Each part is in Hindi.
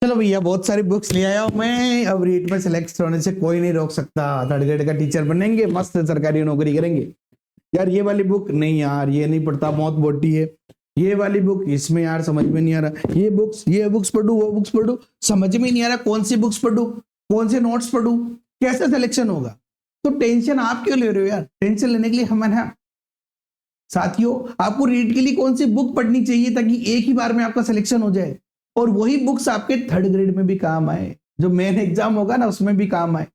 चलो भैया बहुत सारी बुक्स ले आया हूं मैं। अब रीट में सिलेक्ट होने से कोई नहीं रोक सकता। थर्ड ग्रेड का टीचर बनेंगे, मस्त सरकारी नौकरी करेंगे। यार ये वाली बुक नहीं, यार ये नहीं पढ़ता, बहुत मोटी है। ये वाली बुक, इसमें यार समझ में नहीं आ रहा। ये बुक्स पढ़ू, वो बुक्स पढ़ू, समझ में नहीं आ रहा कौन सी बुक्स पढ़ू, कौन से नोट्स पढ़ू, कैसे सिलेक्शन होगा। तो टेंशन आप क्यों ले रहे हो यार? टेंशन लेने के लिए हम हैं। साथियों, आपको रीट के लिए कौन सी बुक पढ़नी चाहिए ताकि एक ही बार में आपका सिलेक्शन हो जाए, और वही बुक्स आपके थर्ड ग्रेड में भी काम आए, जो मेन एग्जाम होगा ना उसमें भी काम आए।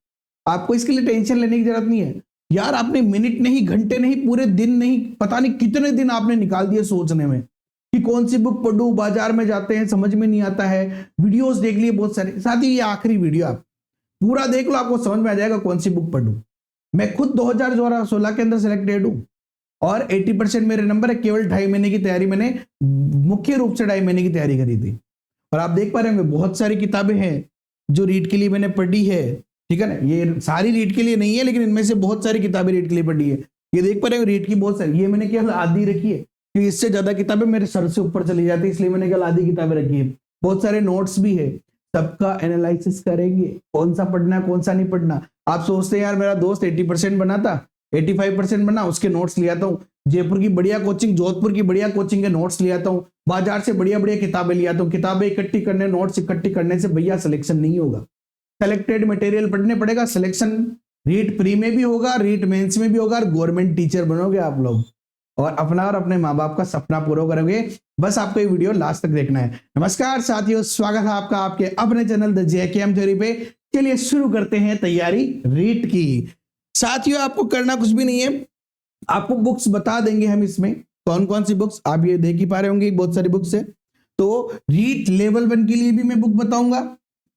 आपको इसके लिए टेंशन लेने की जरूरत नहीं है यार। आपने मिनट नहीं, घंटे नहीं, पूरे दिन नहीं, पता नहीं कितने दिन आपने निकाल दिए सोचने में कि कौन सी बुक पढ़ूं। बाजार में जाते हैं, समझ में नहीं आता है, वीडियोस देख लिए बहुत सारे। साथ ही ये आखिरी वीडियो आप पूरा देख लो, आपको समझ में आ जाएगा कौन सी बुक पढ़ूं। मैं खुद 2016 के अंदर सिलेक्टेड हूं और 80% मेरे नंबर है। केवल 2.5 महीने की तैयारी मैंने, मुख्य रूप से 2.5 महीने की तैयारी करी थी। और आप देख पा रहे होंगे बहुत सारी किताबें हैं जो रीट के लिए मैंने पढ़ी है, ठीक है ना। ये सारी रीट के लिए नहीं है, लेकिन इनमें से बहुत सारी किताबें रीट के लिए पढ़ी है। ये देख पा रहे हो रीट की बहुत सारी, ये मैंने केवल आधी रखी है क्योंकि इससे ज्यादा किताबें मेरे सर से ऊपर चली जाती है, इसलिए मैंने केवल आधी किताबें रखी है। बहुत सारे नोट्स भी है, सबका एनालिसिस करेंगे, कौन सा पढ़ना कौन सा नहीं पढ़ना। आप सोचते हैं यार मेरा दोस्त 80% बना था, 85% बना, उसके नोट्स लिया था। जयपुर की बढ़िया कोचिंग, जोधपुर की बढ़िया कोचिंग के नोट्स लिया था, बाजार से बढ़िया बढ़िया किताबें लिया था। किताबें इकट्ठी करने, नोट्स इकट्ठी करने से भैया सिलेक्शन नहीं होगा। सेलेक्टेड मटेरियल पढ़ने पड़ेगा। सिलेक्शन रीट प्री में भी होगा, रीट मेंस में भी होगा, और गवर्नमेंट टीचर बनोगे आप लोग और अपना और अपने माँ बाप का सपना पूरा करोगे। बस आपको ये वीडियो लास्ट तक देखना है। नमस्कार साथियों, स्वागत है आपका आपके अपने चैनल द जेकेएम थ्योरी पे। चलिए शुरू करते हैं तैयारी रीट की। साथियों, आपको करना कुछ भी नहीं है, आपको बुक्स बता देंगे हम इसमें कौन कौन सी बुक्स। आप ये देख ही पा रहे होंगे बहुत सारी बुक्स है। तो रीट लेवल 1 के लिए भी मैं बुक बताऊंगा,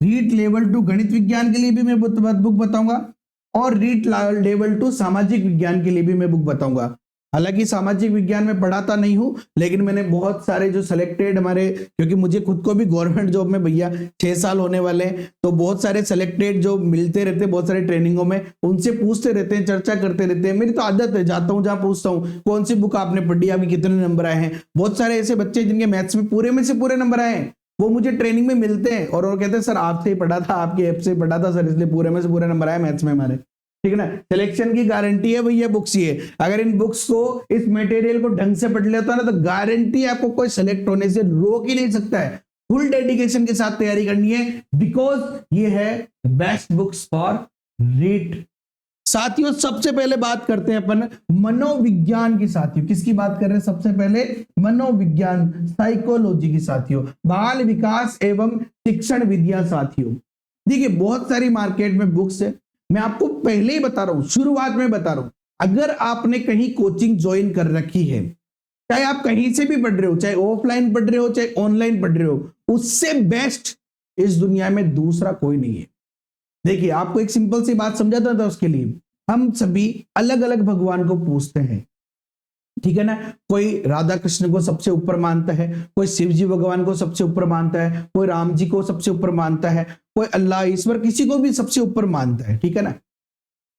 रीट लेवल 2 गणित विज्ञान के लिए भी मैं बुक बताऊंगा, और रीट लेवल 2 सामाजिक विज्ञान के लिए भी मैं बुक बताऊंगा। हालांकि सामाजिक विज्ञान में पढ़ाता नहीं हूं, लेकिन मैंने बहुत सारे जो सिलेक्टेड हमारे, क्योंकि मुझे खुद को भी गवर्नमेंट जॉब में भैया 6 साल होने वाले हैं, तो बहुत सारे सिलेक्टेड जो मिलते रहते हैं बहुत सारे ट्रेनिंगों में, उनसे पूछते रहते हैं, चर्चा करते रहते हैं। मेरी तो आदत है, जाता हूं जहां पूछता हूं कौन सी बुक आपने पढ़ी, आपके कितने नंबर आए हैं। बहुत सारे ऐसे बच्चे जिनके मैथ्स में से पूरे नंबर आए हैं, वो मुझे ट्रेनिंग में मिलते हैं और वो कहते हैं सर आपसे ही पढ़ा था, आपके ऐप से पढ़ा था सर, इसलिए पूरे से पूरे नंबर आए मैथ्स में हमारे, ठीक है ना। सिलेक्शन की गारंटी है भैया बुक्स ही है। अगर इन बुक्स को, इस मटेरियल को ढंग से पढ़ लेता है ना, तो गारंटी आपको कोई सेलेक्ट होने से रोक ही नहीं सकता है। फुल डेडिकेशन के साथ तैयारी करनी है, बिकॉज ये है बेस्ट बुक्स फॉर रीट। साथियों, सबसे पहले बात करते हैं अपन मनोविज्ञान की। साथियों, किसकी बात कर रहे हैं? सबसे पहले मनोविज्ञान, साइकोलॉजी की। साथियों, बाल विकास एवं शिक्षण विद्या। साथियों देखिए, बहुत सारी मार्केट में बुक्स है। मैं आपको पहले ही बता रहा हूं, शुरुआत में बता रहा हूं, अगर आपने कहीं कोचिंग ज्वाइन कर रखी है, चाहे आप कहीं से भी पढ़ रहे हो, चाहे ऑफलाइन पढ़ रहे हो चाहे ऑनलाइन पढ़ रहे हो, उससे बेस्ट इस दुनिया में दूसरा कोई नहीं है। देखिए, आपको एक सिंपल सी बात समझाता था। उसके लिए हम सभी अलग अलग भगवान को पूजते हैं, ठीक है ना। कोई राधा कृष्ण को सबसे ऊपर मानता है, कोई शिव जी भगवान को सबसे ऊपर मानता है, कोई राम जी को सबसे ऊपर मानता है, कोई अल्लाह ईश्वर किसी को भी सबसे ऊपर मानता है, ठीक है ना।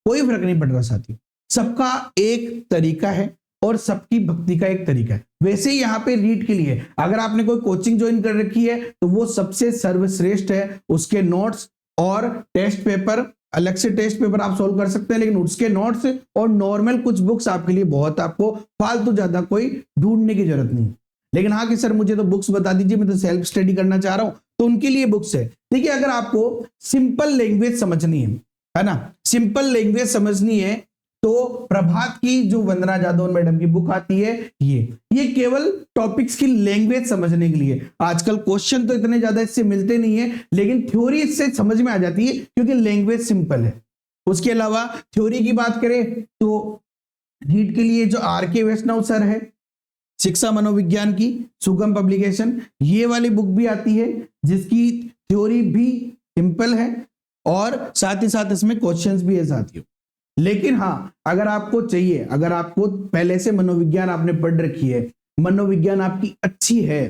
कोई फर्क नहीं पड़ रहा साथियों, सबका एक तरीका है और सबकी भक्ति का एक तरीका है। वैसे ही यहाँ पे रीट के लिए अगर आपने कोई कोचिंग ज्वाइन कर रखी है तो वो सबसे सर्वश्रेष्ठ है। उसके नोट्स और टेस्ट पेपर, अलग से टेस्ट पेपर आप सोल्व कर सकते हैं, लेकिन उसके नोट्स और नॉर्मल कुछ बुक्स आपके लिए बहुत, आपको फालतू ज्यादा कोई ढूंढने की जरूरत नहीं। लेकिन हाँ कि सर मुझे तो बुक्स बता दीजिए, मैं तो सेल्फ स्टडी करना चाह रहा हूं, तो उनके लिए बुक्स है। देखिए, अगर आपको सिंपल लैंग्वेज समझनी है ना, सिंपल लैंग्वेज समझनी है, तो प्रभात की जो वंदना जादव मैडम की बुक आती है, ये केवल टॉपिक्स की लैंग्वेज समझने के लिए। आजकल क्वेश्चन तो इतने ज्यादा इससे मिलते नहीं है, लेकिन थ्योरी इससे समझ में आ जाती है क्योंकि लैंग्वेज सिंपल है। उसके अलावा थ्योरी की बात करें तो रीट के लिए जो आर.के. वैष्णव सर है, शिक्षा मनोविज्ञान की सुगम पब्लिकेशन, ये वाली बुक भी आती है जिसकी थ्योरी भी सिंपल है और साथ ही साथ इसमें क्वेश्चंस भी है साथियों। लेकिन हाँ, अगर आपको चाहिए, अगर आपको पहले से मनोविज्ञान आपने पढ़ रखी है, मनोविज्ञान आपकी अच्छी है,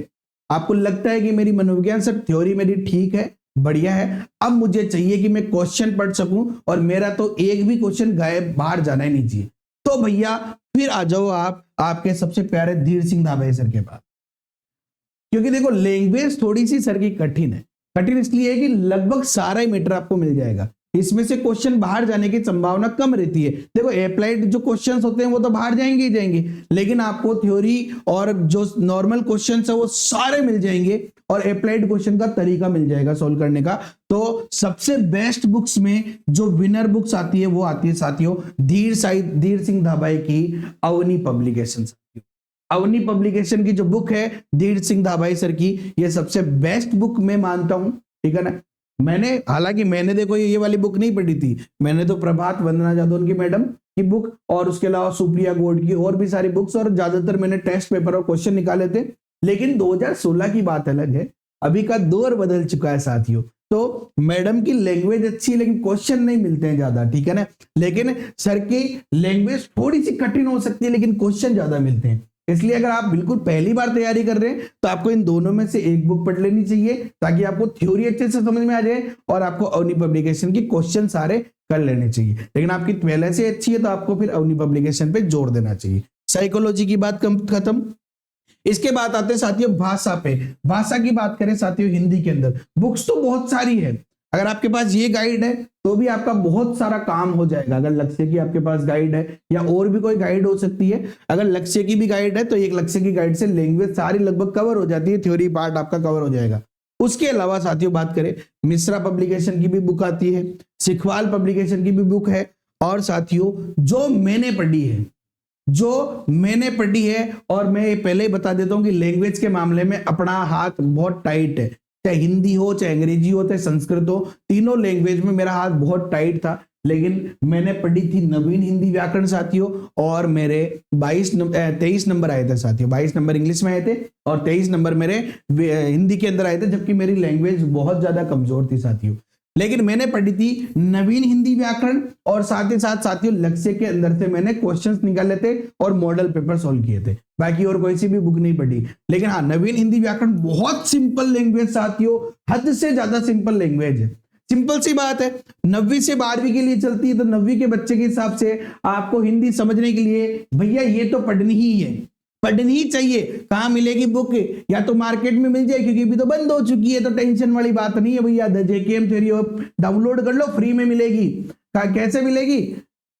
आपको लगता है कि मेरी मनोविज्ञान सर थ्योरी मेरी ठीक है, बढ़िया है, अब मुझे चाहिए कि मैं क्वेश्चन पढ़ सकूं और मेरा तो एक भी क्वेश्चन गायब बाहर जाना ही नहीं चाहिए, तो भैया फिर आ जाओ आप आपके सबसे प्यारे धीर सिंह धाबे सर के पास। क्योंकि देखो, लैंग्वेज थोड़ी सी सर की कठिन है, कठिन इसलिए है कि लगभग सारा ही मैटर आपको मिल जाएगा, इसमें से क्वेश्चन बाहर जाने की संभावना कम रहती है। देखो अप्लाइड जो क्वेश्चंस होते हैं वो तो बाहर जाएंगे ही जाएंगे, लेकिन आपको थ्योरी और जो नॉर्मल क्वेश्चंस है वो सारे मिल जाएंगे और अप्लाइड क्वेश्चन का तरीका मिल जाएगा सॉल्व करने का। तो सबसे बेस्ट बुक्स में जो विनर बुक्स आती है वो आती है साथियों धीर सिंह धाबाई की अवनी पब्लिकेशन। अवनी पब्लिकेशन की जो बुक है धीर सिंह धाबाई सर की, ये सबसे बेस्ट बुक मैं मानता हूं, ठीक है ना। हालांकि मैंने देखो ये वाली बुक नहीं पढ़ी थी, मैंने तो प्रभात वंदना जादौन की मैडम की बुक और उसके अलावा सुप्रिया गौड़ की और भी सारी बुक्स, और ज्यादातर मैंने टेस्ट पेपर और क्वेश्चन निकाले थे। लेकिन 2016 की बात अलग है, अभी का दौर बदल चुका है साथियों। तो मैडम की लैंग्वेज अच्छी है लेकिन क्वेश्चन नहीं मिलते हैं ज्यादा, ठीक है ना। लेकिन सर की लैंग्वेज थोड़ी सी कठिन हो सकती है लेकिन क्वेश्चन ज्यादा मिलते हैं। इसलिए अगर आप बिल्कुल पहली बार तैयारी कर रहे हैं तो आपको इन दोनों में से एक बुक पढ़ लेनी चाहिए ताकि आपको थ्योरी अच्छे से समझ में आ जाए और आपको अवनी पब्लिकेशन की क्वेश्चन सारे कर लेने चाहिए। लेकिन आपकी पहले से अच्छी है तो आपको फिर अवनी पब्लिकेशन पे जोर देना चाहिए। साइकोलॉजी की बात खत्म। इसके बाद आते हैं साथियों भाषा पे। भाषा की बात करें साथियों, हिंदी के अंदर बुक्स तो बहुत सारी है। अगर आपके पास ये गाइड है तो भी आपका बहुत सारा काम हो जाएगा। अगर लक्ष्य की आपके पास गाइड है या और भी कोई गाइड हो सकती है, अगर लक्ष्य की भी गाइड है तो एक लक्ष्य की गाइड से लैंग्वेज सारी लगभग कवर हो जाती है, थ्योरी पार्ट आपका कवर हो जाएगा। उसके अलावा साथियों बात करें मिश्रा पब्लिकेशन की भी बुक आती है, सिखवाल पब्लिकेशन की भी बुक है, और साथियों जो मैंने पढ़ी है और मैं पहले ही बता देता हूं कि लैंग्वेज के मामले में अपना हाथ बहुत टाइट है, चाहे हिंदी हो, चाहे अंग्रेजी हो, चाहे संस्कृत हो, तीनों लैंग्वेज में मेरा हाथ बहुत टाइट था। लेकिन मैंने पढ़ी थी नवीन हिंदी व्याकरण साथियों, और मेरे 23 नंबर आए थे साथियों। 22 नंबर इंग्लिश में आए थे और 23 नंबर मेरे हिंदी के अंदर आए थे, जबकि मेरी लैंग्वेज बहुत ज्यादा कमजोर थी साथियों। लेकिन मैंने पढ़ी थी नवीन हिंदी व्याकरण और साथ ही साथ साथियों लक्ष्य के अंदर से मैंने क्वेश्चंस निकाले थे और मॉडल पेपर सॉल्व किए थे। बाकी और कोई सी भी बुक नहीं पढ़ी। लेकिन हाँ, नवीन हिंदी व्याकरण बहुत सिंपल लैंग्वेज साथियों, हद से ज्यादा सिंपल लैंग्वेज है। सिंपल सी बात है, 9वीं से 12वीं के लिए चलती है, तो 9वीं के बच्चे के हिसाब से आपको हिंदी समझने के लिए भैया ये तो पढ़नी ही है, पढ़नी ही चाहिए। कहाँ मिलेगी बुक? या तो मार्केट में मिल जाए क्योंकि अभी तो बंद हो चुकी है, तो टेंशन वाली बात नहीं है भैया। जेकेएम थ्योरी डाउनलोड कर लो, फ्री में मिलेगी। कैसे मिलेगी?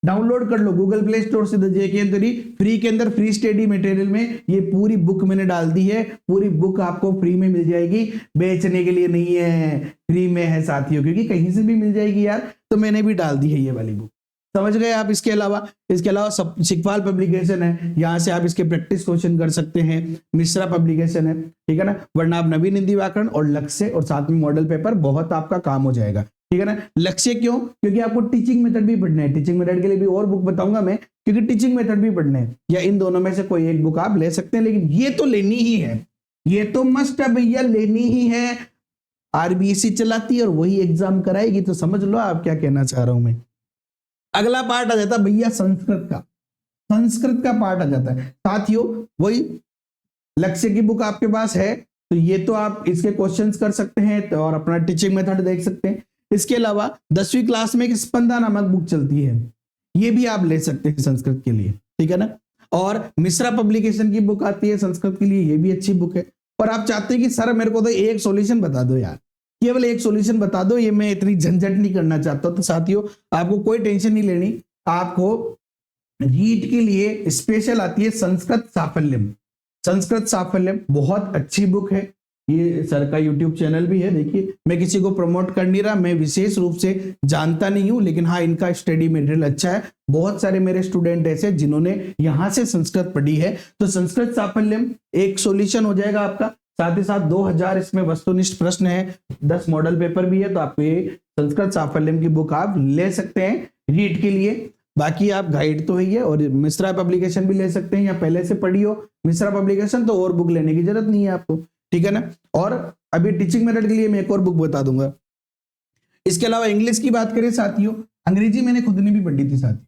डाउनलोड कर लो गूगल प्ले स्टोर से जेकेएम थ्योरी फ्री के अंदर, फ्री स्टडी मटेरियल में ये पूरी बुक मैंने डाल दी है। पूरी बुक आपको फ्री में मिल जाएगी, बेचने के लिए नहीं है, फ्री में है साथियों, क्योंकि कहीं से भी मिल जाएगी यार। तो मैंने भी डाल दी है ये वाली बुक, समझ गए आप। इसके अलावा सिखवाल पब्लिकेशन है, यहाँ से आप इसके प्रैक्टिस क्वेश्चन कर सकते हैं। मिश्रा पब्लिकेशन है, ठीक है ना। वरना आप नवीन हिंदी व्याकरण और लक्ष्य और साथ में मॉडल पेपर, बहुत आपका काम हो जाएगा, ठीक है ना। लक्ष्य क्यों? क्योंकि आपको टीचिंग मेथड भी पढ़ना है। टीचिंग मेथड के लिए भी और बुक बताऊंगा मैं, क्योंकि टीचिंग मेथड भी पढ़ना है। या इन दोनों में से कोई एक बुक आप ले सकते हैं, लेकिन ये तो लेनी ही है, ये तो मस्ट है भैया, लेनी ही है। आरबीएससी चलाती है और वही एग्जाम कराएगी, तो समझ लो आप क्या कहना चाह रहा हूं मैं। अगला पार्ट आ जाता है भैया संस्कृत का पार्ट आ जाता है साथियों। वही लक्ष्य की बुक आपके पास है तो ये तो आप इसके क्वेश्चंस कर सकते हैं तो और अपना टीचिंग मेथड देख सकते हैं। इसके अलावा 10वीं क्लास में एक स्पंदा नामक बुक चलती है, ये भी आप ले सकते हैं संस्कृत के लिए, ठीक है ना। और मिश्रा पब्लिकेशन की बुक आती है संस्कृत के लिए, ये भी अच्छी बुक है। और आप चाहते हैं कि सर मेरे को तो एक सॉल्यूशन बता दो यार, केवल एक सॉल्यूशन बता दो, ये मैं इतनी झंझट नहीं करना चाहता। तो साथियों आपको कोई टेंशन नहीं लेनी, आपको रीड के लिए स्पेशल आती है संस्कृत साफल्यम। संस्कृत साफल्यम बहुत अच्छी बुक है, ये सर का यूट्यूब चैनल भी है। देखिए मैं किसी को प्रमोट कर नहीं रहा, मैं विशेष रूप से जानता नहीं हूं, लेकिन हाँ इनका स्टडी मटेरियल अच्छा है। बहुत सारे मेरे स्टूडेंट ऐसे जिन्होंने यहां से संस्कृत पढ़ी है, तो संस्कृत साफल्यम एक सॉल्यूशन हो जाएगा आपका। साथ ही साथ 2000 इसमें वस्तुनिष्ठ प्रश्न है, 10 मॉडल पेपर भी है, तो आपको ये संस्कृत साफल्यम की बुक आप ले सकते हैं रीड के लिए। बाकी आप गाइड तो ही है, और मिश्रा पब्लिकेशन भी ले सकते हैं, या पहले से पढ़ी हो मिश्रा पब्लिकेशन तो और बुक लेने की जरूरत नहीं है आपको, ठीक है ना। और अभी टीचिंग मेथड के लिए मैं एक और बुक बता दूंगा। इसके अलावा इंग्लिश की बात करें साथियों, अंग्रेजी मैंने खुद ने भी पढ़ी थी साथियों,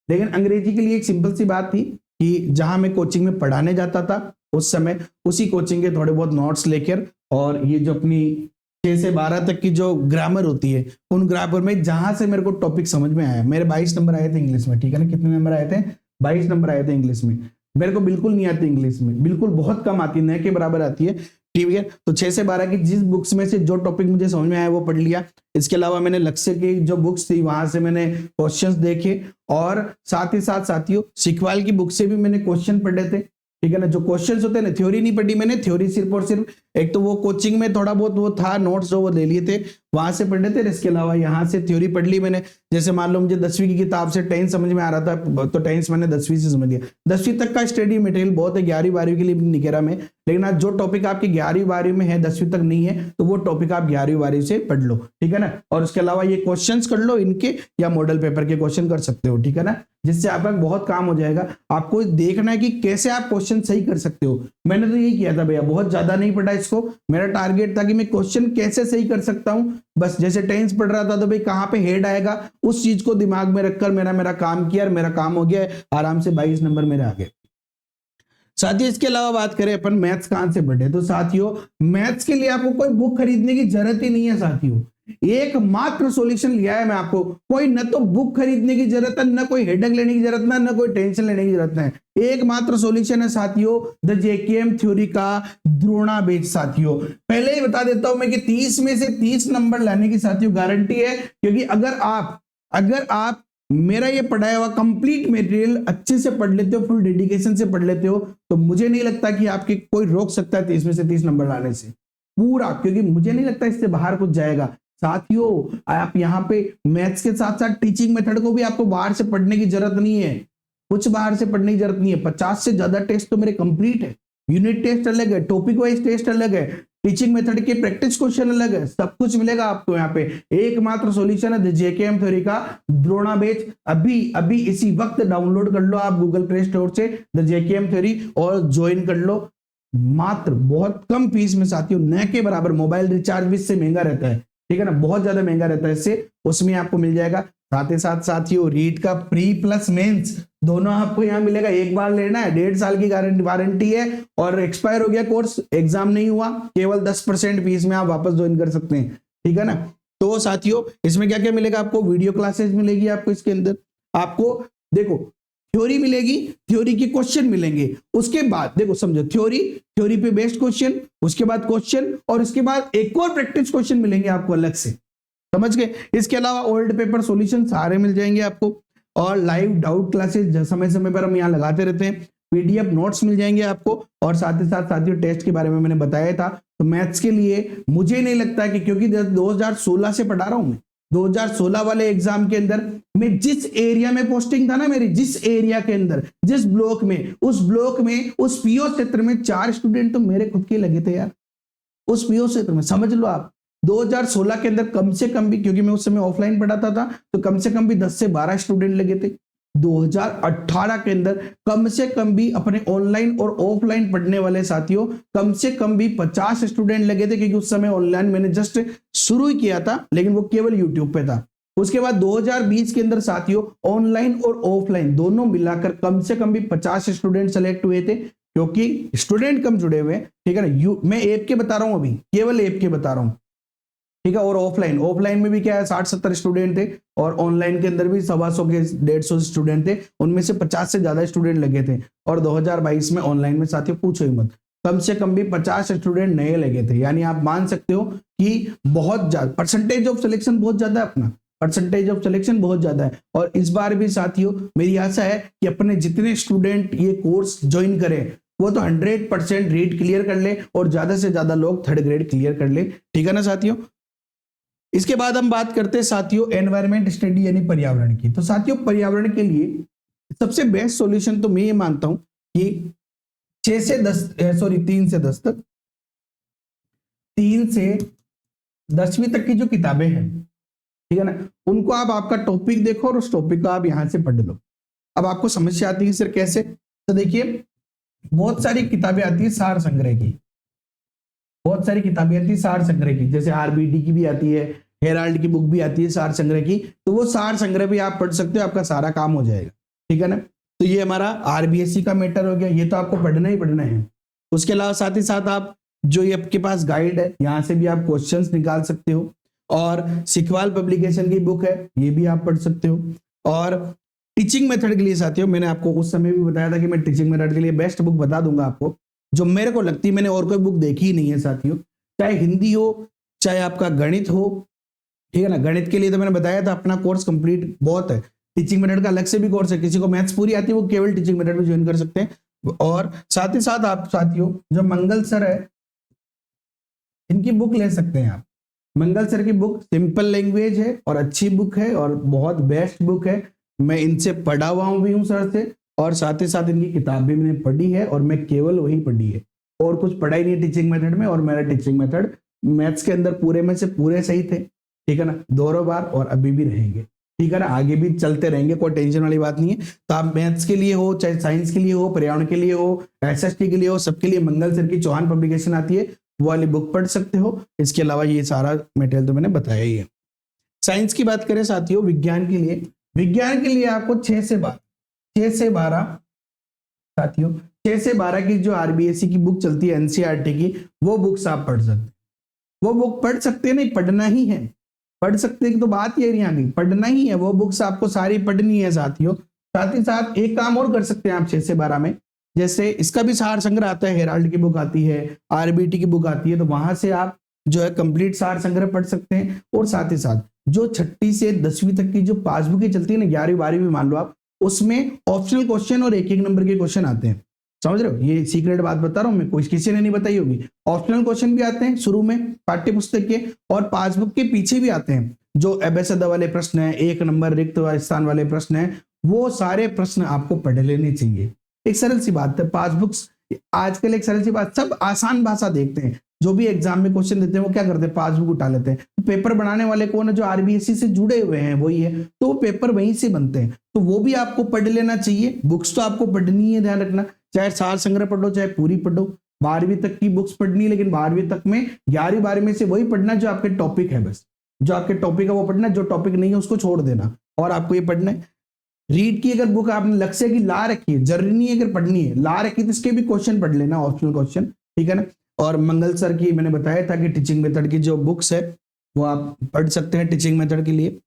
लेकिन अंग्रेजी के लिए एक सिंपल सी बात थी कि जहां मैं कोचिंग में पढ़ाने जाता था उस समय उसी कोचिंग के थोड़े बहुत नोट्स लेकर, और ये जो अपनी 6 से 12 तक की जो ग्रामर होती है उन ग्रामर में जहां से मेरे को टॉपिक समझ में आया। मेरे 22 नंबर आए थे इंग्लिश में, ठीक है ना। कितने नंबर आए थे? 22 नंबर आए थे इंग्लिश में। मेरे को बिल्कुल नहीं आती इंग्लिश में, बिल्कुल बहुत कम आती, न के बराबर आती है। ठीक है। तो 6 से 12 की जिस बुक्स में से जो टॉपिक मुझे समझ में आया वो पढ़ लिया। इसके अलावा मैंने लक्ष्य की जो बुक्स थी वहां से मैंने क्वेश्चंस देखे, और साथ ही साथ साथियों सिखवाल की बुक से भी मैंने क्वेश्चन पढ़े थे, ठीक है ना। जो क्वेश्चंस होते हैं ना, थ्योरी नहीं पढ़ी मैंने, थ्योरी सिर्फ और सिर्फ एक तो वो कोचिंग में थोड़ा बहुत वो था, नोट्स जो वो ले लिए थे वहां से पढ़े थे। इसके अलावा यहाँ से थ्योरी पढ़ ली मैंने। जैसे मान लो मुझे 10वीं की किताब से टेंस समझ में आ रहा था तो टेंस मैंने 10वीं से समझ लिया। 10वीं तक का स्टडी मटेरियल बहुत है, 11वीं 12वीं के लिए नहीं कह रहा मैं, लेकिन आज जो टॉपिक आपकी 11वीं 12वीं में है 10वीं तक नहीं है तो वो टॉपिक आप 11वीं 12वीं से पढ़ लो, ठीक है ना। और उसके अलावा ये क्वेश्चन कर लो इनके, या मॉडल पेपर के क्वेश्चन कर सकते हो, ठीक है ना, जिससे आपका बहुत काम हो जाएगा। आपको देखना है कि कैसे आप क्वेश्चन सही कर सकते हो। मैंने तो यही किया था भैया, बहुत ज्यादा नहीं पढ़ा इसको, मेरा टारगेट था कि मैं क्वेश्चन कैसे सही कर सकता हूं। बस जैसे टेंस पढ़ रहा था तो भाई कहां पे हेड आएगा उस चीज को दिमाग में रखकर मेरा काम किया, और मेरा काम हो गया, आराम से 22 नंबर मेरे आ गए। साथियों इसके अलावा बात करें अपन मैथ्स कहां से पढ़े, तो साथियों मैथ्स के लिए आपको कोई बुक खरीदने की जरूरत ही नहीं है साथियों। एकमात्र सॉल्यूशन लिया है मैं आपको, कोई न तो बुक खरीदने की जरूरत है, न कोई हेडेक लेने की जरूरत है, न कोई टेंशन लेने की जरूरत है। एकमात्र सॉल्यूशन है साथियों द जेकेएम थ्योरी का द्रोणाबेज। साथियों पहले ही बता देता हूं मैं कि 30 में से 30 नंबर लाने की साथियों गारंटी है, क्योंकि अगर आप मेरा ये पढ़ाया हुआ कंप्लीट मटेरियल अच्छे से पढ़ लेते हो, फुल डेडिकेशन से पढ़ लेते हो, तो मुझे नहीं लगता कि आपके कोई रोक सकता है 30 में से 30 नंबर लाने से पूरा, क्योंकि मुझे नहीं लगता इससे बाहर कुछ जाएगा। साथियों आप यहाँ पे मैथ्स के साथ साथ टीचिंग मेथड को भी आपको बाहर से पढ़ने की जरूरत नहीं है, कुछ बाहर से पढ़ने की जरूरत नहीं है। 50 से ज्यादा टेस्ट तो मेरे कंप्लीट है, यूनिट टेस्ट अलग है, टॉपिक वाइज टेस्ट अलग है, टीचिंग मेथड के प्रैक्टिस क्वेश्चन अलग है, सब कुछ मिलेगा आपको यहाँ पे। एकमात्र सॉल्यूशन है जेकेएम थ्योरी का द्रोणाबेज। अभी इसी वक्त डाउनलोड कर लो आप गूगल प्ले स्टोर से द जेकेएम थ्योरी और ज्वाइन कर लो, मात्र बहुत कम फीस में साथियों, न के बराबर। मोबाइल रिचार्ज भी इससे महंगा रहता है, ठीक है ना, बहुत ज्यादा महंगा रहता है इससे, उसमें आपको मिल जाएगा। साथ ही साथ साथियों रीट का प्री प्लस मेंस दोनों आपको यहाँ मिलेगा, एक बार लेना है, 1.5 साल की वारंटी है, और एक्सपायर हो गया कोर्स, एग्जाम नहीं हुआ, केवल 10% फीस में आप वापस ज्वाइन कर सकते हैं, ठीक है ना। तो साथियों इसमें क्या क्या मिलेगा आपको, वीडियो क्लासेस मिलेगी आपको, इसके अंदर आपको देखो थ्योरी मिलेगी, थ्योरी के क्वेश्चन मिलेंगे, उसके बाद देखो समझो थ्योरी पे बेस्ड क्वेश्चन, उसके बाद क्वेश्चन, और उसके बाद एक और प्रैक्टिस क्वेश्चन मिलेंगे आपको अलग से, समझ गए। इसके अलावा ओल्ड पेपर सॉल्यूशन सारे मिल जाएंगे आपको, और लाइव डाउट क्लासेस समय समय पर हम यहाँ लगाते रहते हैं, पीडीएफ नोट्स मिल जाएंगे आपको, और साथ ही साथ साथियों टेस्ट के बारे में मैंने बताया था। तो मैथ्स के लिए मुझे नहीं लगता कि, क्योंकि 2016 से पढ़ा रहा हूं मैं, 2016 वाले एग्जाम के अंदर मैं जिस एरिया में पोस्टिंग था ना मेरी, जिस एरिया के अंदर, जिस ब्लॉक में, उस पीओ क्षेत्र में 4 स्टूडेंट तो मेरे खुद के लगे थे यार, उस पीओ क्षेत्र में, समझ लो आप। 2016 के अंदर कम से कम भी, क्योंकि मैं उस समय ऑफलाइन पढ़ाता था, तो कम से कम भी 10 से 12 स्टूडेंट लगे थे। 2018 के अंदर कम से कम भी अपने ऑनलाइन और ऑफलाइन पढ़ने वाले साथियों कम से कम भी 50 स्टूडेंट लगे थे, क्योंकि उस समय ऑनलाइन मैंने जस्ट शुरू ही किया था, लेकिन वो केवल यूट्यूब पे था। उसके बाद 2020 के अंदर साथियों ऑनलाइन और ऑफलाइन दोनों मिलाकर कम से कम भी 50 स्टूडेंट सेलेक्ट हुए थे, क्योंकि स्टूडेंट कम जुड़े हुए, ठीक है ना। मैं ऐप के बता रहा हूं, अभी केवल ऐप के बता रहा हूं, ठीक है। और ऑफलाइन में भी क्या है, 60-70 स्टूडेंट थे, और ऑनलाइन के अंदर भी 125 के 150 स्टूडेंट थे, उनमें से 50 से ज्यादा स्टूडेंट लगे थे। और 2022 में ऑनलाइन में साथियों पूछो ही मत, कम से कम भी 50 स्टूडेंट नए लगे थे। यानी आप मान सकते हो कि बहुत ज्यादा परसेंटेज ऑफ सिलेक्शन बहुत ज्यादा है, अपना परसेंटेज ऑफ सिलेक्शन बहुत ज्यादा है। और इस बार भी साथियों मेरी आशा है कि अपने जितने स्टूडेंट ये कोर्स ज्वाइन करें वो तो 100% रीट क्लियर कर ले, और ज्यादा से ज्यादा लोग 3rd ग्रेड क्लियर कर ले, ठीक है ना साथियों। इसके बाद हम बात करते हैं साथियों एनवायरमेंट स्टडी यानी पर्यावरण की। तो साथियों पर्यावरण के लिए सबसे बेस्ट सॉल्यूशन तो मैं ये मानता हूं कि 3 से 10 तक, 3 से 10वीं तक की जो किताबें हैं, ठीक है ना, उनको आप आपका टॉपिक देखो और उस टॉपिक को आप यहां से पढ़ लो। अब आपको समस्या आती है सर कैसे, तो देखिए बहुत सारी किताबें आती है सार संग्रह की, बहुत सारी किताबें आती है सार संग्रह की, जैसे आरबीडी की भी आती है, हेराल्ड की बुक भी आती है सार संग्रह की, तो वो सार संग्रह भी आप पढ़ सकते हो, आपका सारा काम हो जाएगा, ठीक है ना। तो ये हमारा आरबीएससी का मैटर हो गया, ये तो आपको पढ़ना ही पढ़ना है। उसके अलावा साथ ही साथ आप जो ये आपके पास गाइड है, यहाँ से भी आप क्वेश्चंस निकाल सकते हो, और सिखवाल पब्लिकेशन की बुक है, ये भी आप पढ़ सकते हो। और टीचिंग मेथड के लिए साथियों मैंने आपको उस समय भी बताया था कि मैं टीचिंग मेथड के लिए बेस्ट बुक बता दूंगा आपको, जो मेरे को लगती है, मैंने और कोई बुक देखी ही नहीं है साथियों, चाहे हिंदी हो चाहे आपका गणित हो, ठीक है ना। गणित के लिए तो मैंने बताया था अपना कोर्स कंप्लीट बहुत है, टीचिंग मेथड का अलग से भी कोर्स है, किसी को मैथ्स पूरी आती है वो केवल टीचिंग मेथड में ज्वाइन कर सकते हैं। और साथ ही साथ आप साथियों जो मंगल सर है इनकी बुक ले सकते हैं आप। मंगल सर की बुक सिंपल लैंग्वेज है और अच्छी बुक है और बहुत बेस्ट बुक है। मैं इनसे पढ़ा हुआ भी हूँ सर से, और साथ ही साथ इनकी किताब भी मैंने पढ़ी है और मैं केवल वही पढ़ी है और कुछ पढ़ा ही नहीं टीचिंग मेथड में। और मेरा टीचिंग मेथड मैथ्स के अंदर पूरे में से पूरे सही थे, ठीक है ना, दोनों बार, और अभी भी रहेंगे, ठीक है ना, आगे भी चलते रहेंगे, कोई टेंशन वाली बात नहीं है। तो आप मैथ्स के लिए हो चाहे साइंस के लिए हो, पर्यावरण के लिए हो, एसएसटी के लिए हो, सबके लिए मंगल सर की चौहान पब्लिकेशन आती है, वो वाली बुक पढ़ सकते हो। इसके अलावा ये सारा मटेरियल तो मैंने बताया ही है। साइंस की बात करें साथियों, विज्ञान के लिए आपको 6 से 12 साथियों 6 से 12 की जो आरबीएससी की बुक चलती है एनसीईआरटी की, वो बुक्स आप पढ़ सकते हैं। वो बुक पढ़ सकते हैं, नहीं पढ़ना ही है, पढ़ सकते हैं तो बात ये नहीं आ गई, पढ़ना ही है, वो बुक्स आपको सारी पढ़नी है साथियों। साथ ही साथ एक काम और कर सकते हैं आप 6 से 12 में, जैसे इसका भी सार संग्रह आता है, हेराल्ड की बुक आती है, आरबीटी की बुक आती है, तो वहां से आप जो है कंप्लीट सार संग्रह पढ़ सकते हैं। और साथ ही साथ जो 6ठी से 10वीं तक की जो पासबुकें चलती है ना, 11वीं 12वीं भी मान लो आप, उसमें ऑप्शनल क्वेश्चन और एक नंबर के क्वेश्चन आते हैं, समझ रहे हो, ये सीक्रेट बात बता रहा हूं मैं, कोई किसी ने नहीं बताई होगी। ऑप्शनल क्वेश्चन भी आते हैं शुरू में पाठ्य पुस्तक के, और पासबुक के पीछे भी आते हैं, जो एबेसद वाले प्रश्न है, एक नंबर रिक्त स्थान वाले प्रश्न है, वो सारे प्रश्न आपको पढ़ लेने चाहिए। एक सरल सी बात है, पासबुक्स आजकल एक सरल सी बात, सब आसान भाषा देखते हैं, जो भी एग्जाम में क्वेश्चन देते हैं वो क्या करते हैं, पासबुक उठा लेते हैं। तो पेपर बनाने वाले कौन है, जो आरबीएससी से जुड़े हुए हैं वही है, तो वो पेपर वहीं से बनते हैं, तो वो भी आपको पढ़ लेना चाहिए। बुक्स तो आपको पढ़नी है, ध्यान रखना, चाहे सार संग्रह पढ़ो चाहे पूरी पढ़ो, 12वीं तक की बुक्स पढ़नी है, लेकिन 12वीं तक में 11वीं 12वीं में से वही पढ़ना जो आपके टॉपिक है, बस जो आपके टॉपिक है वो पढ़ना, जो टॉपिक नहीं है उसको छोड़ देना, और आपको ये पढ़ना है। रीड की अगर बुक आपने लक्ष्य की ला रखी है, जरूरी नहीं है अगर पढ़नी है, ला रखी तो इसके भी क्वेश्चन पढ़ लेना, ऑप्शनल क्वेश्चन, ठीक है ना। और मंगल सर की मैंने बताया था कि टीचिंग मेथड की जो बुक्स है वो आप पढ़ सकते हैं टीचिंग मेथड के लिए,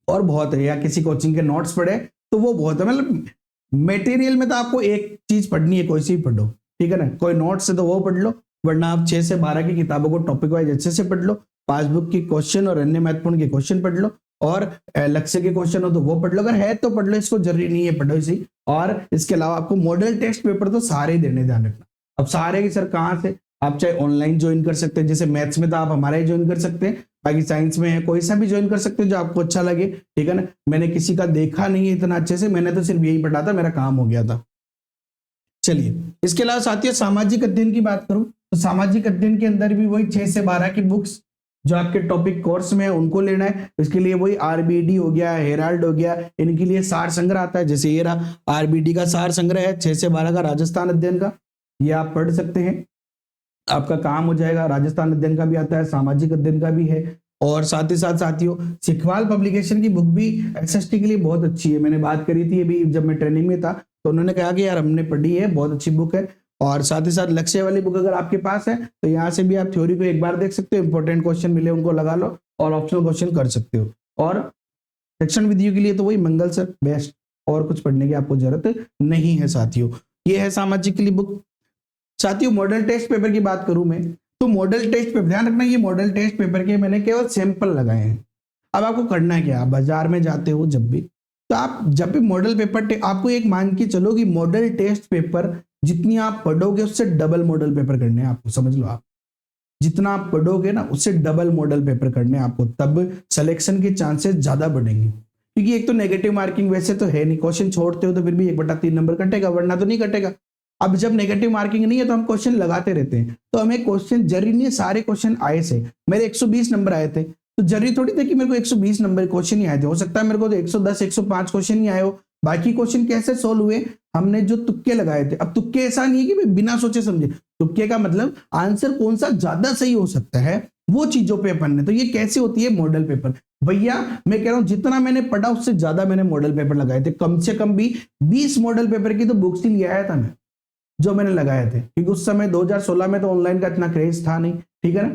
और बहुत है, या किसी कोचिंग के नोट्स पढ़े तो वो बहुत है, मतलब मटेरियल में तो आपको एक चीज पढ़नी है, कोई सी भी पढ़ो, ठीक है ना, कोई नोट्स है तो वो पढ़ लो, वरना आप 6 से 12 की किताबों को टॉपिक वाइज अच्छे से पढ़ लो, पासबुक की क्वेश्चन और अन्य महत्वपूर्ण के क्वेश्चन पढ़ लो, और लक्ष्य के क्वेश्चन हो तो वो पढ़ लो, अगर है तो पढ़ लो, इसको जरूरी नहीं है पढ़ो इसी। और इसके अलावा आपको मॉडल टेस्ट पेपर तो सारे देने, ध्यान रखना। अब सारे की सर कहाँ से, आप चाहे ऑनलाइन ज्वाइन कर सकते हैं, जैसे मैथ्स में तो आप हमारा ही ज्वाइन कर सकते हैं, बाकी साइंस में है कोई सा भी ज्वाइन कर सकते हैं जो आपको अच्छा लगे, ठीक है ना। मैंने किसी का देखा नहीं है इतना अच्छे से, मैंने तो सिर्फ यही पढ़ा था, मेरा काम हो गया था। चलिए, इसके अलावा साथियों सामाजिक अध्ययन की बात करूं तो सामाजिक अध्ययन के अंदर भी वही 6 से 12 की बुक्स जो आपके टॉपिक कोर्स में है उनको लेना है। इसके लिए वही आरबीडी हो गया, हेराल्ड हो गया, इनके लिए सार संग्रह आता है, जैसे ये रहा आरबीडी का सार संग्रह है 6 से 12 का राजस्थान अध्ययन का, ये आप पढ़ सकते हैं, आपका काम हो जाएगा। राजस्थान अध्ययन का भी आता है, सामाजिक अध्ययन का भी है, और साथ ही साथ साथियों सिखवाल पब्लिकेशन की बुक भी एसएसटी के लिए बहुत अच्छी है। मैंने बात करी थी अभी जब मैं ट्रेनिंग में था, तो उन्होंने कहा कि यार हमने पढ़ी है, बहुत अच्छी बुक है। और साथ ही साथ लक्ष्य वाली बुक अगर आपके पास है तो यहाँ से भी आप थ्योरी को एक बार देख सकते हो, इंपॉर्टेंट क्वेश्चन मिले उनको लगा लो और ऑप्शनल क्वेश्चन कर सकते हो। और सेक्शन विधियों के लिए तो वही मंगल सर बेस्ट, और कुछ पढ़ने की आपको जरूरत नहीं है साथियों। ये है सामाजिक के लिए बुक। साथियों मॉडल टेस्ट पेपर की बात करूं मैं, तो मॉडल टेस्ट पेपर ध्यान रखना, ये मॉडल टेस्ट पेपर के मैंने केवल सैंपल लगाए हैं। अब आपको करना है क्या, आप बाजार में जाते हो जब भी, तो आप जब भी मॉडल पेपर आपको एक मान के चलो कि मॉडल टेस्ट पेपर जितनी आप पढ़ोगे उससे डबल मॉडल पेपर करने हैं आपको, समझ लो आप जितना आप पढ़ोगे ना उससे डबल मॉडल पेपर करने हैं आपको, तब सिलेक्शन के चांसेस ज्यादा बढ़ेंगे। क्योंकि एक तो नेगेटिव मार्किंग वैसे तो है नहीं, क्वेश्चन छोड़ते हो तो फिर भी 1/3 नंबर कटेगा, वरना तो नहीं कटेगा। अब जब नेगेटिव मार्किंग नहीं है तो हम क्वेश्चन लगाते रहते हैं, तो हमें क्वेश्चन जरूरी नहीं है सारे क्वेश्चन आए से, मेरे 120 नंबर आए थे तो जरूरी थोड़ी थे कि मेरे को 120 नंबर क्वेश्चन ही आए थे, हो सकता है मेरे को तो 110 105 क्वेश्चन ही आए हो। बाकी क्वेश्चन कैसे सोल्व हुए, हमने जो तुक्के लगाए थे। अब तुक्के ऐसा नहीं है कि मैं बिना सोचे समझे, तुक्के का मतलब आंसर कौन सा ज्यादा सही हो सकता है वो चीजों पे अपन ने, तो ये कैसे होती है मॉडल पेपर। भैया मैं कह रहा हूं जितना मैंने पढ़ा उससे ज्यादा मैंने मॉडल पेपर लगाए थे, कम से कम भी 20 मॉडल पेपर की तो बुक्स ही ले आया था मैं, जो मैंने लगाए थे, क्योंकि उस समय 2016 में तो ऑनलाइन का इतना क्रेज था नहीं, ठीक है ना।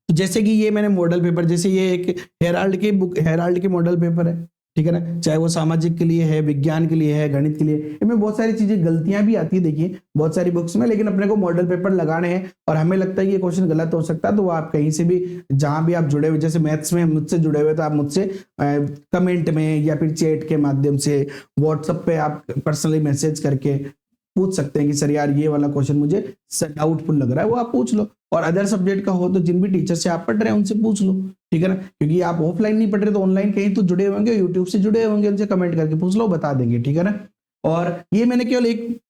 तो जैसे कि ये मैंने मॉडल पेपर, जैसे ये एक हेराल्ड की बुक, हेराल्ड की मॉडल पेपर है, ठीक है ना, चाहे वो सामाजिक के लिए है, विज्ञान के लिए है, गणित के लिए, इनमें बहुत सारी चीजें गलतियां भी आती है देखिए बहुत सारी बुक्स में, लेकिन अपने को मॉडल पेपर लगाने हैं और हमें लगता है कि ये क्वेश्चन गलत हो सकता है, तो वो आप कहीं से भी जहां भी आप जुड़े हुए, जैसे मैथ्स में मुझसे जुड़े हुए तो आप मुझसे कमेंट में या फिर चैट के माध्यम से, व्हाट्सएप पे आप पर्सनली मैसेज करके पूछ सकते हैं कि सर यार ये वाला क्वेश्चन मुझे डाउटफुल लग रहा है, वो आप पूछ लो। और अदर सब्जेक्ट का हो तो जिन भी टीचर से आप पढ़ रहे हैं उनसे पूछ लो, ठीक है ना, क्योंकि आप ऑफलाइन नहीं पढ़ रहे तो ऑनलाइन कहीं तो जुड़े होंगे, यूट्यूब से जुड़े होंगे, उनसे कमेंट करके पूछ लो, बता देंगे, ठीक है ना। और ये मैंने केवल एक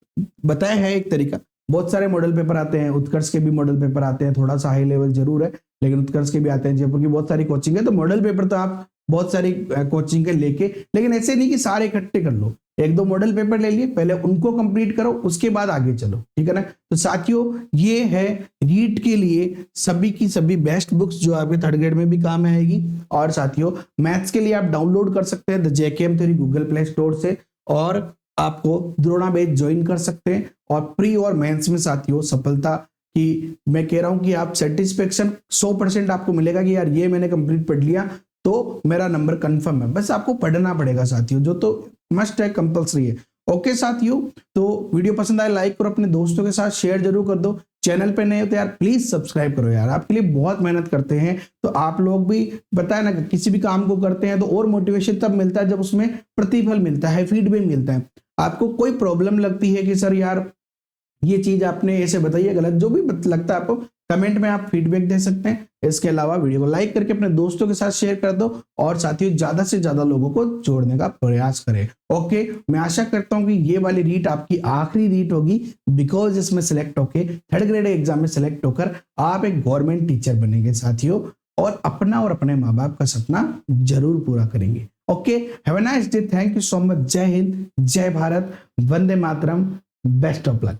बताया है एक तरीका, बहुत सारे मॉडल पेपर आते हैं, उत्कर्ष के भी मॉडल पेपर आते हैं, थोड़ा सा हाई लेवल जरूर है लेकिन उत्कर्ष के भी आते हैं, जयपुर की बहुत सारी कोचिंग है, तो मॉडल पेपर तो आप बहुत सारी कोचिंग के लेके, लेकिन ऐसे नहीं कि सारे इकट्ठे कर लो, एक दो मॉडल पेपर ले लिए, पहले उनको कंप्लीट करो, उसके बाद आगे चलो, ठीक है ना। तो साथियों ये है रीट के लिए सभी की सभी बेस्ट बुक्स जो आपके थर्ड ग्रेड में भी काम आएगी। और साथियों मैथ्स के लिए आप डाउनलोड कर सकते हैं the JKM theory Google play store से, और आपको द्रोणा बैच ज्वाइन कर सकते हैं। और प्री और मेंस में साथियों सफलता की मैं कह रहा हूं कि आप सेटिस्फेक्शन 100% आपको मिलेगा कि यार ये मैंने कंप्लीट पढ़ लिया तो मेरा नंबर कंफर्म है, बस आपको पढ़ना पड़ेगा साथियों, जो तो मस्ट है, कंपल्सरी है। ओके साथियों, तो वीडियो पसंद आए लाइक करो, अपने दोस्तों के साथ शेयर जरूर कर दो, चैनल पे नए हो तो यार प्लीज सब्सक्राइब करो यार, आपके लिए बहुत मेहनत करते हैं, तो आप लोग भी बताए ना किसी भी काम को करते हैं तो और मोटिवेशन तब मिलता है जब उसमें प्रतिफल मिलता है, फीडबैक मिलता है। आपको कोई प्रॉब्लम लगती है कि सर यार ये चीज आपने ऐसे बताई है गलत, जो भी लगता है आपको कमेंट में आप फीडबैक दे सकते हैं। इसके अलावा वीडियो को लाइक करके अपने दोस्तों के साथ शेयर कर दो और साथियों ज्यादा से ज्यादा लोगों को जोड़ने का प्रयास करें। ओके, मैं आशा करता हूं कि ये वाली रीट आपकी आखिरी रीट होगी, बिकॉज इसमें सिलेक्ट होके थर्ड ग्रेड एग्जाम में सिलेक्ट होकर आप एक गवर्नमेंट टीचर बनेंगे साथियों, और अपना और अपने माँ बाप का सपना जरूर पूरा करेंगे। Okay, have a nice day, thank you so much, जय हिंद, जय Bharat, Vande Mataram, best of luck.